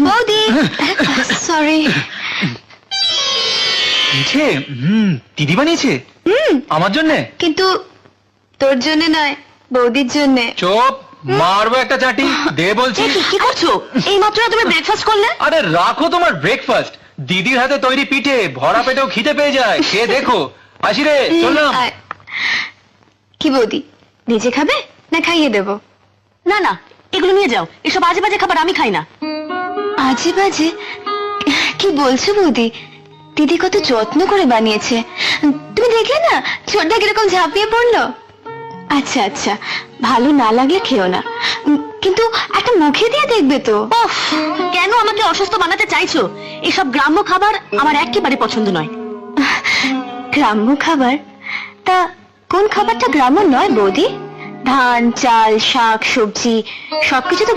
বৌদি সরি। পিঠে দিদি বানিয়েছে আমার জন্য? কিন্তু তোর জন্য নয়, বৌদির জন্য। চুপ, মারবো একটা চাটি। দে বলছি। কি করছো? এই মাত্র তুমি ব্রেকফাস্ট করলে? আরে রাখো তোমার ব্রেকফাস্ট, দিদির হাতে তৈরি পিঠে ভরা পেটেও খিদে পেয়ে যায়, খেয়ে দেখো। আসি রে, চললাম। কি বৌদি, নিজে খাবে না খাইয়ে দেব? না না, এগুলো নিয়ে যাও, এসব আজে বাজে খাবার আমি খাই না। আজে বাজে কি বলছো বৌদি? দিদি কত যত্ন করে বানিয়েছে, তুমি দেখলে না ছোটদা কিরকম ঝাঁপিয়ে পড়লো। আচ্ছা আচ্ছা, ভালো না লাগলে খেও না, কিন্তু একটা মুখে দিয়ে দেখবে তো। ওফ, কেন আমাকে অসুস্থ বানাতে চাইছো? এসব গ্রাম্য খাবার আমার একেবারে পছন্দ নয়। গ্রাম্য খাবার? তা কোন খাবারটা গ্রাম্য নয় বৌদি? ধান, চাল, শাক, সবজি সবকিছু তো